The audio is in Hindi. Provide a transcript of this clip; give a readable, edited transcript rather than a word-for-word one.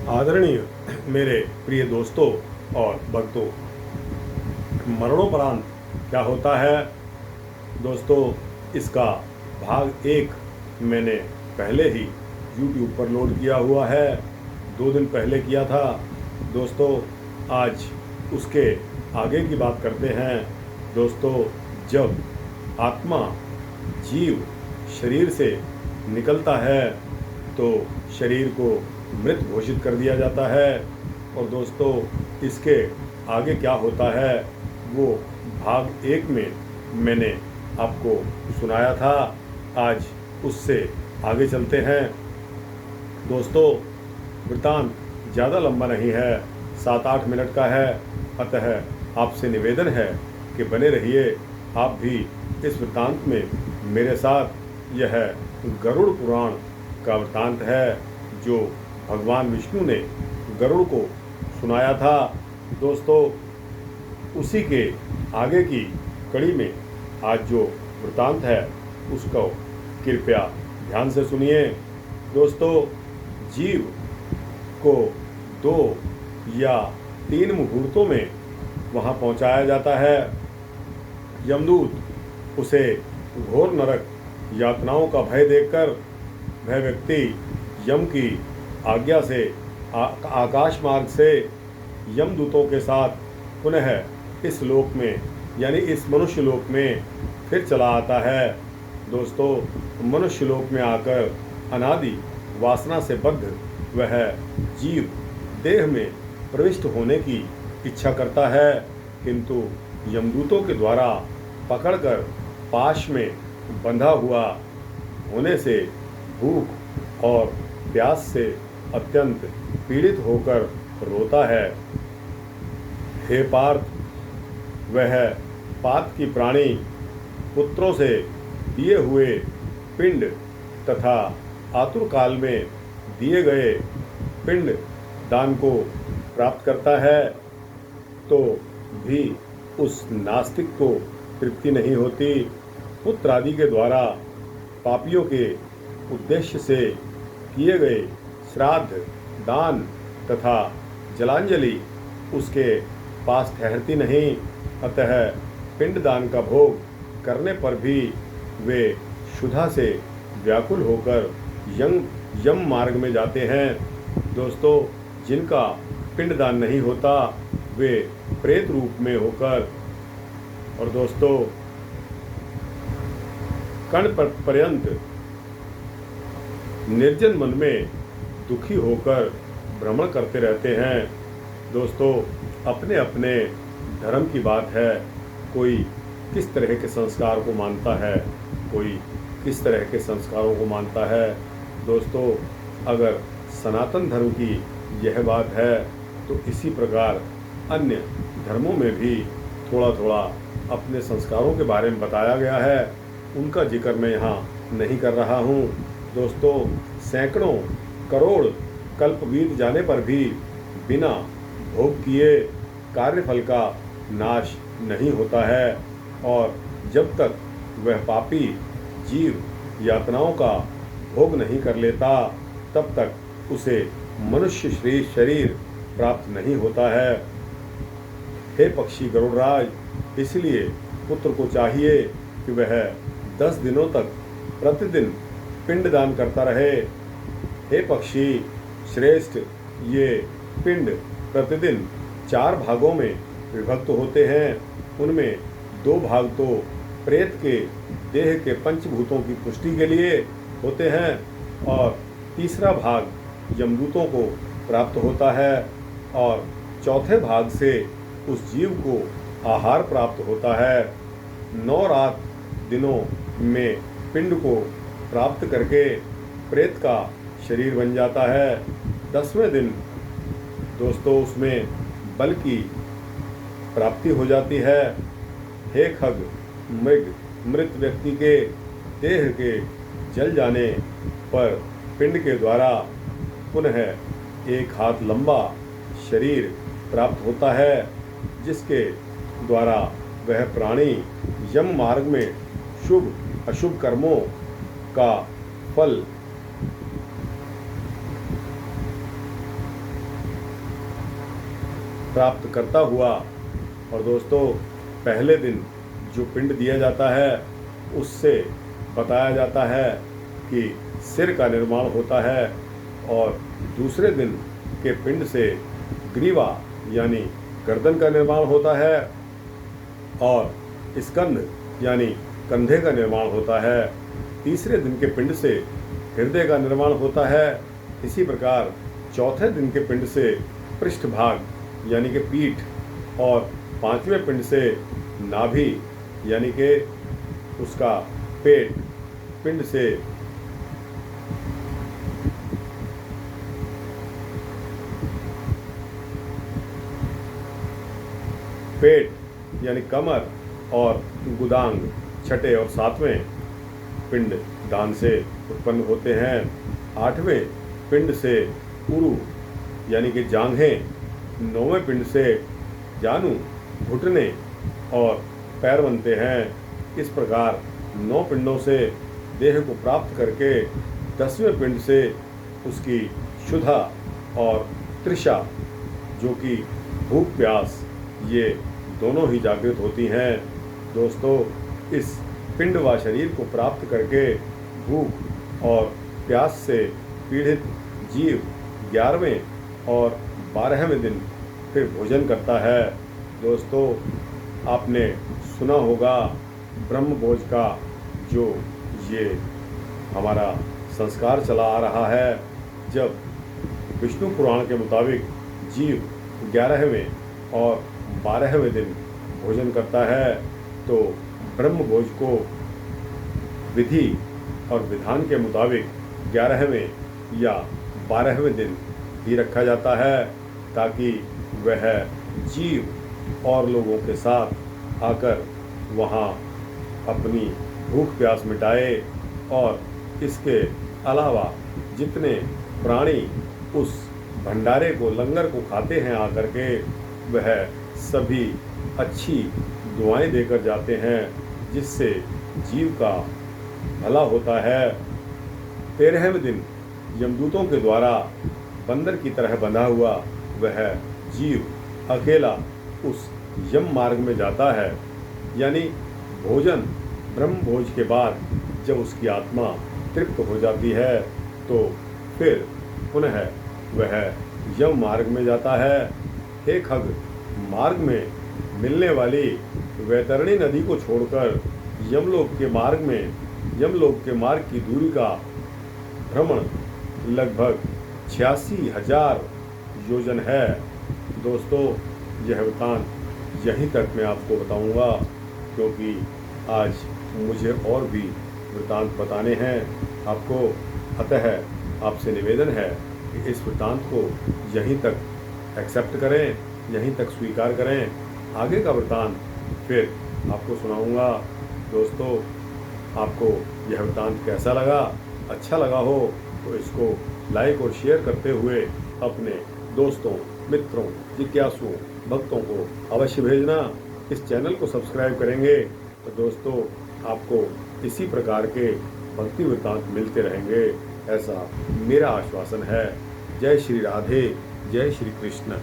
आदरणीय मेरे प्रिय दोस्तों और भक्तों, मरणोपरांत क्या होता है दोस्तों, इसका भाग 1 मैंने पहले ही YouTube पर लोड किया हुआ है। 2 दिन पहले किया था दोस्तों। आज उसके आगे की बात करते हैं दोस्तों। जब आत्मा जीव शरीर से निकलता है तो शरीर को मृत घोषित कर दिया जाता है। और दोस्तों, इसके आगे क्या होता है वो भाग 1 में मैंने आपको सुनाया था। आज उससे आगे चलते हैं दोस्तों। वृतांत ज़्यादा लंबा नहीं है, 7-8 मिनट का है। अतः आपसे निवेदन है कि बने रहिए आप भी इस वृतांत में मेरे साथ। यह गरुड़ पुराण का वृतांत है जो भगवान विष्णु ने गरुड़ को सुनाया था दोस्तों। उसी के आगे की कड़ी में आज जो वृतांत है उसको कृपया ध्यान से सुनिए दोस्तों। जीव को 2 या 3 मुहूर्तों में वहाँ पहुँचाया जाता है। यमदूत उसे घोर नरक यातनाओं का भय देखकर वह व्यक्ति यम की आज्ञा से आकाश मार्ग से यमदूतों के साथ पुनः इस लोक में यानी इस मनुष्य लोक में फिर चला आता है दोस्तों। मनुष्य लोक में आकर अनादि वासना से बद्ध वह जीव देह में प्रविष्ट होने की इच्छा करता है, किंतु यमदूतों के द्वारा पकड़कर पाश में बंधा हुआ होने से भूख और प्यास से अत्यंत पीड़ित होकर रोता है। हे पार्थ, वह पात की प्राणी पुत्रों से दिए हुए पिंड तथा आतुर काल में दिए गए पिंड दान को प्राप्त करता है तो भी उस नास्तिक को तृप्ति नहीं होती। पुत्र आदि के द्वारा पापियों के उद्देश्य से किए गए श्राद्ध, दान तथा जलांजलि उसके पास ठहरती नहीं। अतः पिंडदान का भोग करने पर भी वे क्षुधा से व्याकुल होकर यम मार्ग में जाते हैं दोस्तों। जिनका पिंडदान नहीं होता वे प्रेत रूप में होकर और दोस्तों कण पर्यंत निर्जन मन में दुखी होकर भ्रमण करते रहते हैं दोस्तों। अपने अपने धर्म की बात है, कोई किस तरह के संस्कार को मानता है, कोई किस तरह के संस्कारों को मानता है दोस्तों। अगर सनातन धर्म की यह बात है तो इसी प्रकार अन्य धर्मों में भी थोड़ा थोड़ा अपने संस्कारों के बारे में बताया गया है। उनका जिक्र मैं यहाँ नहीं कर रहा हूँ दोस्तों। सैकड़ों करोड़ कल्प बीत जाने पर भी बिना भोग किए कार्यफल का नाश नहीं होता है। और जब तक वह पापी जीव यातनाओं का भोग नहीं कर लेता तब तक उसे मनुष्य शरीर प्राप्त नहीं होता है। हे पक्षी गरुड़राज, इसलिए पुत्र को चाहिए कि वह 10 दिनों तक प्रतिदिन पिंडदान करता रहे। हे पक्षी श्रेष्ठ, ये पिंड प्रतिदिन 4 भागों में विभक्त होते हैं। उनमें 2 भाग तो प्रेत के देह के पंचभूतों की पुष्टि के लिए होते हैं और तीसरा भाग यमदूतों को प्राप्त होता है और चौथे भाग से उस जीव को आहार प्राप्त होता है। 9 रात दिनों में पिंड को प्राप्त करके प्रेत का शरीर बन जाता है। 10वें दिन दोस्तों उसमें बल की प्राप्ति हो जाती है। हे खग, मृत व्यक्ति के देह के जल जाने पर पिंड के द्वारा पुनः 1 हाथ लंबा शरीर प्राप्त होता है, जिसके द्वारा वह प्राणी यम मार्ग में शुभ अशुभ कर्मों का फल प्राप्त करता हुआ। और दोस्तों, पहले दिन जो पिंड दिया जाता है उससे बताया जाता है कि सिर का निर्माण होता है, और दूसरे दिन के पिंड से ग्रीवा यानी गर्दन का निर्माण होता है, और स्कंध यानी कंधे का निर्माण होता है। तीसरे दिन के पिंड से हृदय का निर्माण होता है। इसी प्रकार चौथे दिन के पिंड से पृष्ठभाग यानी कि पीठ, और पांचवें पिंड से नाभि यानी कि उसका पेट, पिंड से पेट यानी कमर और गुदांग छठे और सातवें पिंड दान से उत्पन्न होते हैं। आठवें पिंड से उरु यानी कि जांघें, नौवें पिंड से जानू, घुटने और पैर बनते हैं। इस प्रकार 9 पिंडों से देह को प्राप्त करके 10वें पिंड से उसकी क्षुधा और तृषा जो कि भूख प्यास, ये दोनों ही जागृत होती हैं। दोस्तों, इस पिंड व शरीर को प्राप्त करके भूख और प्यास से पीड़ित जीव 11वें और 12वें दिन फिर भोजन करता है। दोस्तों, आपने सुना होगा ब्रह्म भोज का जो ये हमारा संस्कार चला आ रहा है। जब विष्णु पुराण के मुताबिक जीव 11वें और 12वें दिन भोजन करता है तो ब्रह्म भोज को विधि और विधान के मुताबिक 11वें या 12वें दिन ही रखा जाता है, ताकि वह जीव और लोगों के साथ आकर वहाँ अपनी भूख प्यास मिटाए। और इसके अलावा जितने प्राणी उस भंडारे को, लंगर को खाते हैं आकर के, वह सभी अच्छी दुआएं देकर जाते हैं, जिससे जीव का भला होता है। 13वें दिन यमदूतों के द्वारा बंदर की तरह बंधा हुआ वह जीव अकेला उस यम मार्ग में जाता है। यानी भोजन, ब्रह्म भोज के बाद जब उसकी आत्मा तृप्त हो जाती है तो फिर पुनः वह यम मार्ग में जाता है। हे खग, मार्ग में मिलने वाली वैतरणी नदी को छोड़कर यमलोक के मार्ग की दूरी का भ्रमण लगभग 86,000 योजन है। दोस्तों, यह वृत्तांत यहीं तक मैं आपको बताऊंगा, क्योंकि आज मुझे और भी वृत्तांत बताने हैं आपको। अतः आपसे निवेदन है कि इस वृत्तांत को यहीं तक एक्सेप्ट करें, यहीं तक स्वीकार करें। आगे का वृत्तांत फिर आपको सुनाऊंगा। दोस्तों, आपको यह वृत्तांत कैसा लगा? अच्छा लगा हो तो इसको लाइक और शेयर करते हुए अपने दोस्तों, मित्रों, जिज्ञासुओं, भक्तों को अवश्य भेजना। इस चैनल को सब्सक्राइब करेंगे तो दोस्तों आपको इसी प्रकार के भक्ति वृत्तांत मिलते रहेंगे, ऐसा मेरा आश्वासन है। जय श्री राधे, जय श्री कृष्ण।